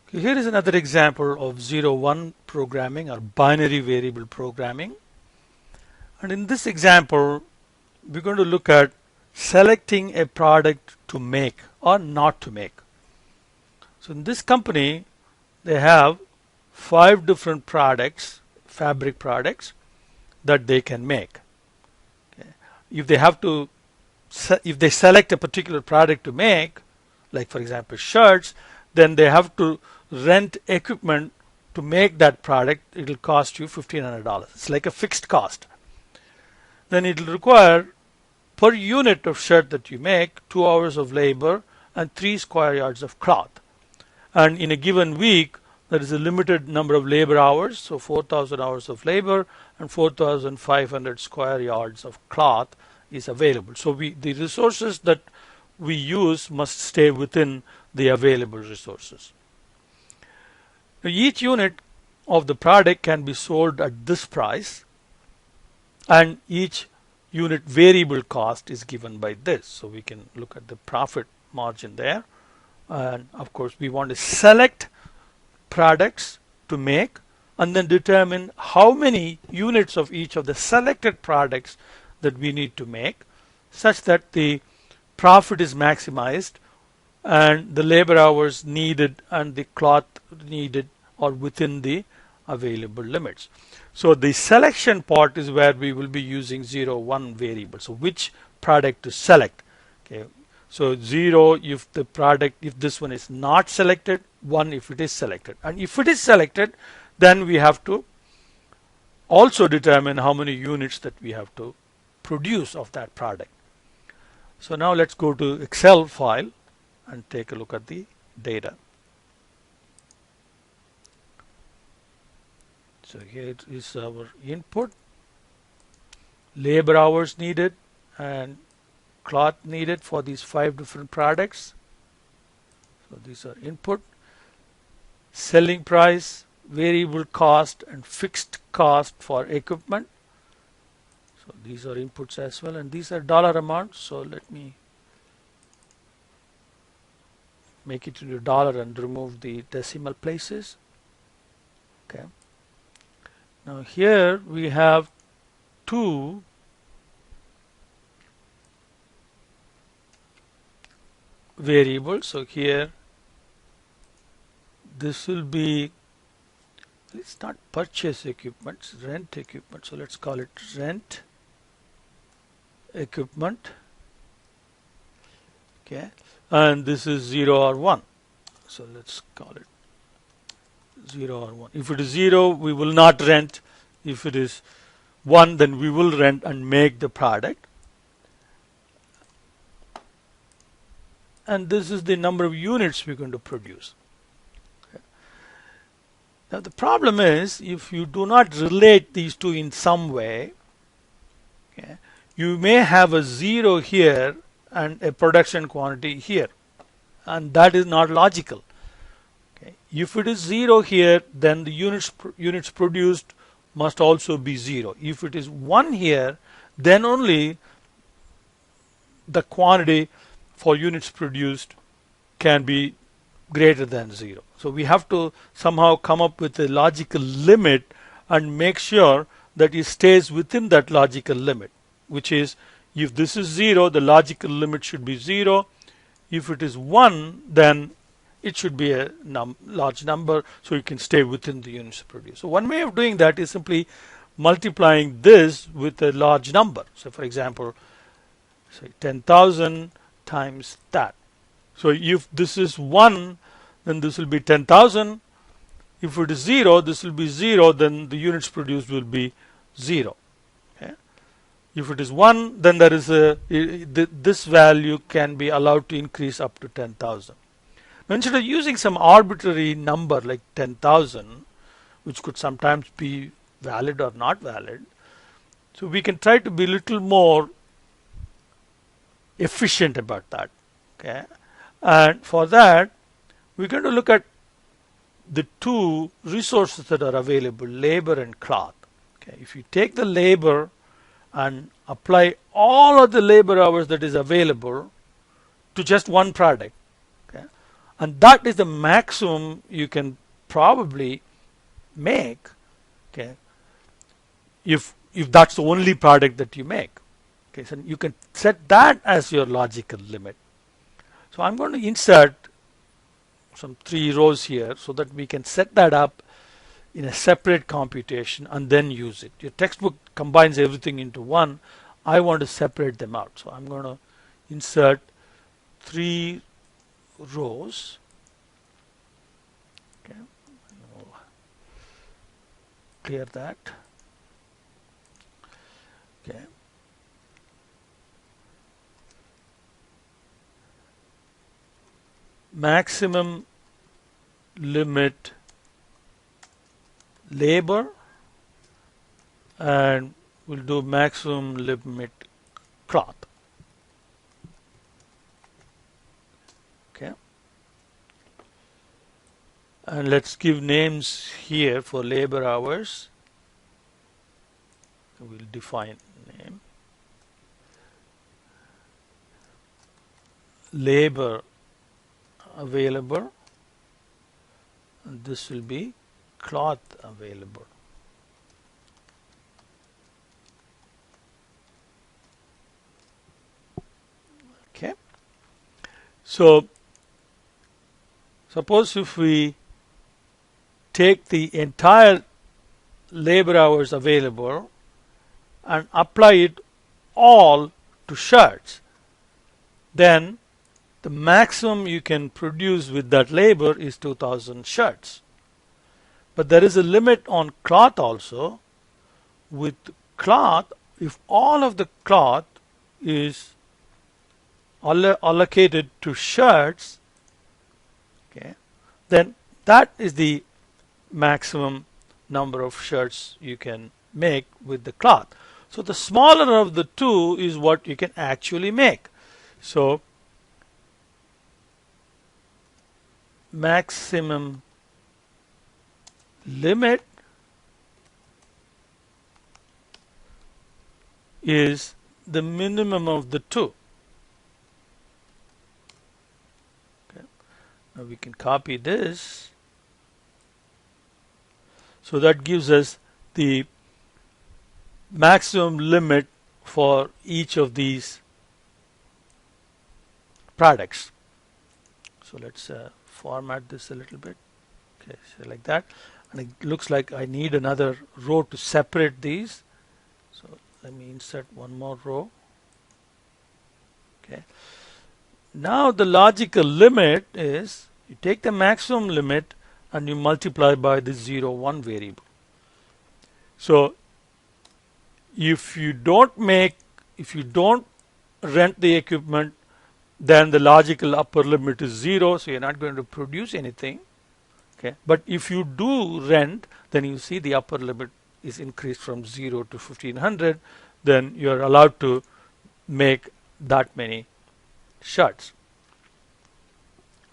Okay, here is another example of 0-1 programming or binary variable programming. And in this example, we're going to look at selecting a product to make or not to make. So in this company, they have 5 different products, fabric products that they can make. Okay. If they select a particular product to make, like for example shirts, then they have to rent equipment to make that product. It will cost you $1,500. It's like a fixed cost. Then it will require per unit of shirt that you make 2 hours of labor and 3 square yards of cloth. And in a given week, there is a limited number of labor hours, so 4,000 hours of labor and 4,500 square yards of cloth is available. So the resources that we use must stay within the available resources. Now, each unit of the product can be sold at this price, and each unit variable cost is given by this. So we can look at the profit margin there. And of course, we want to select products to make and then determine how many units of each of the selected products that we need to make, such that the profit is maximized and the labor hours needed and the cloth needed are within the available limits. So the selection part is where we will be using 0-1 variable. So which product to select. Okay. So 0 if this one is not selected, 1 if it is selected. And if it is selected, then we have to also determine how many units that we have to produce of that product. So now let's go to Excel file and take a look at the data. So here is our input, labor hours needed and cloth needed for these 5 different products. So these are input, selling price, variable cost and fixed cost for equipment. So these are inputs as well, and these are dollar amounts. So let me make it into dollar and remove the decimal places. Okay. Now here we have 2 variables. So here this will be, it's not purchase equipment, it's rent equipment. So let's call it rent equipment. Okay, and this is 0 or 1. So let's call it 0 or 1. If it is 0, we will not rent. If it is 1, then we will rent and make the product. And this is the number of units we're going to produce. Okay. Now the problem is, if you do not relate these two in some way, okay, you may have a 0 here and a production quantity here, and that is not logical. Okay. If it is 0 here, then the units produced must also be 0. If it is 1 here, then only the quantity for units produced can be greater than 0. So we have to somehow come up with a logical limit and make sure that it stays within that logical limit, which is, if this is 0, the logical limit should be 0. If it is 1, then it should be a large number, so you can stay within the units produced. So one way of doing that is simply multiplying this with a large number. So for example, say 10,000 times that. So if this is 1, then this will be 10,000. If it is 0, this will be 0, then the units produced will be 0. Okay. If it is 1, then there is this value can be allowed to increase up to 10,000. Now instead of using some arbitrary number like 10,000, which could sometimes be valid or not valid, so we can try to be a little more efficient about that. Okay, and for that we're going to look at the 2 resources that are available, labor and cloth. Okay, if you take the labor and apply all of the labor hours that is available to just one product, okay, and that is the maximum you can probably make, okay, if that's the only product that you make. Okay, so you can set that as your logical limit. So I'm going to insert some 3 rows here so that we can set that up in a separate computation and then use it. Your textbook combines everything into one. I want to separate them out. So I'm going to insert 3 rows. Okay. I'll clear that. Okay. Maximum limit labor, and we'll do maximum limit cloth. Okay. And let's give names here for labor hours. We'll define name. Labor available, and this will be cloth available. Okay. So suppose if we take the entire labor hours available and apply it all to shirts, then the maximum you can produce with that labor is 2000 shirts. But there is a limit on cloth also. With cloth, if all of the cloth is allocated to shirts, okay, then that is the maximum number of shirts you can make with the cloth. So the smaller of the two is what you can actually make. So maximum limit is the minimum of the two. Okay. Now we can copy this. So that gives us the maximum limit for each of these products. So let's format this a little bit. Okay, so like that. And it looks like I need another row to separate these. So let me insert one more row. Okay. Now the logical limit is you take the maximum limit and you multiply by the 0, 1 variable. So if you don't rent the equipment, then the logical upper limit is 0, so you're not going to produce anything. Okay. But if you do rent, then you see the upper limit is increased from 0 to 1500, then you're allowed to make that many shirts.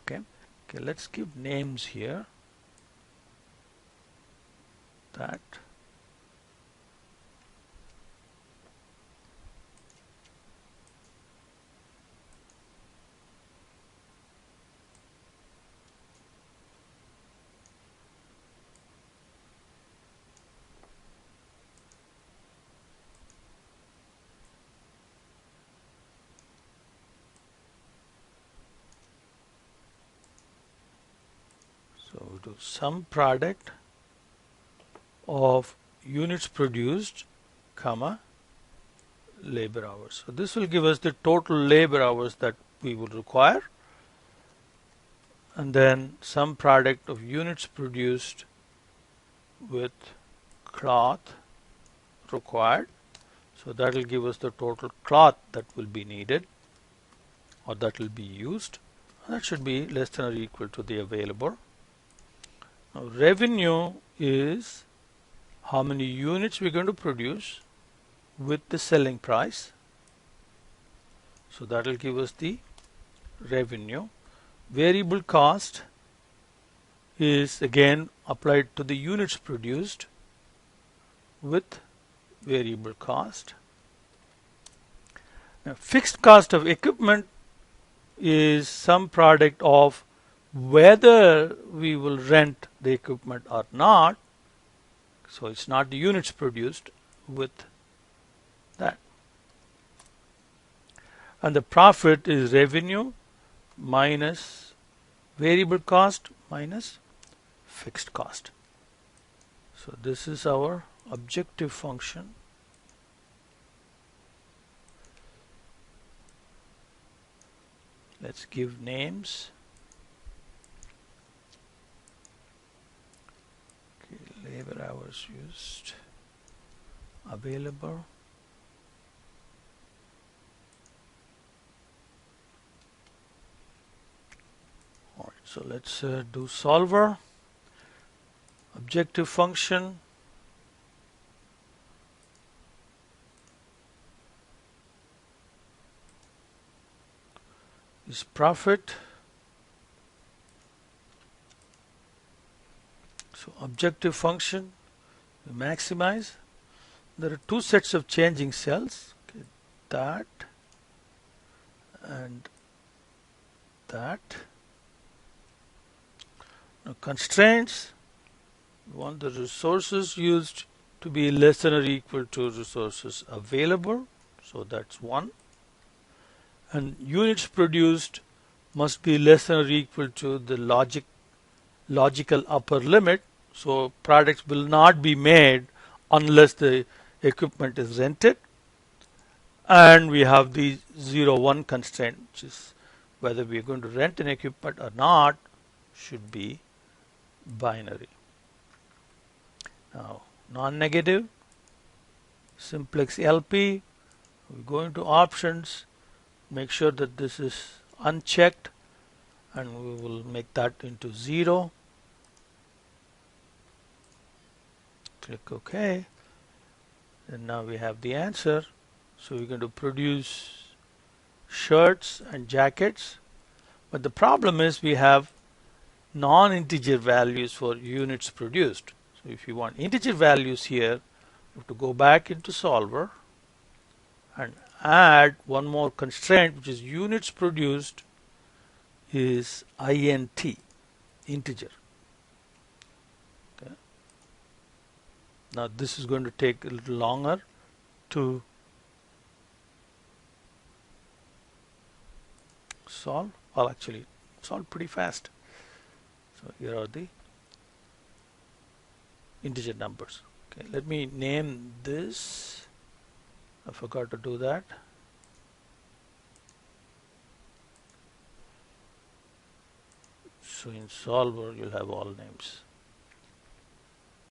Okay. Okay, let's give names here. That. So we do some product of units produced, comma, labor hours. So this will give us the total labor hours that we will require, and then some product of units produced with cloth required. So that will give us the total cloth that will be needed or that will be used. That should be less than or equal to the available. Now revenue is how many units we're going to produce with the selling price. So that will give us the revenue. Variable cost is again applied to the units produced with variable cost. Now, fixed cost of equipment is some product of whether we will rent the equipment or not. So it's not the units produced with that. And the profit is revenue minus variable cost minus fixed cost. So this is our objective function. Let's give names. Okay, labor hours used, available. All right, so let's do solver. Objective function is profit. So objective function, we maximize. There are two sets of changing cells. Okay, that and that. Now constraints, we want the resources used to be less than or equal to resources available. So that's 1. And units produced must be less than or equal to the logical upper limit. So products will not be made unless the equipment is rented. And we have the 0-1 constraint, which is whether we are going to rent an equipment or not should be binary. Now non-negative, simplex LP, we go into options, make sure that this is unchecked, and we will make that into 0. Click OK, and now we have the answer. So we're going to produce shirts and jackets, but the problem is we have non-integer values for units produced. So if you want integer values here, you have to go back into solver and add one more constraint, which is units produced is int, integer. Okay. Now this is going to take a little longer to solve. Well, actually solve pretty fast. So here are the integer numbers. Okay, let me name this. I forgot to do that. So in solver you'll have all names.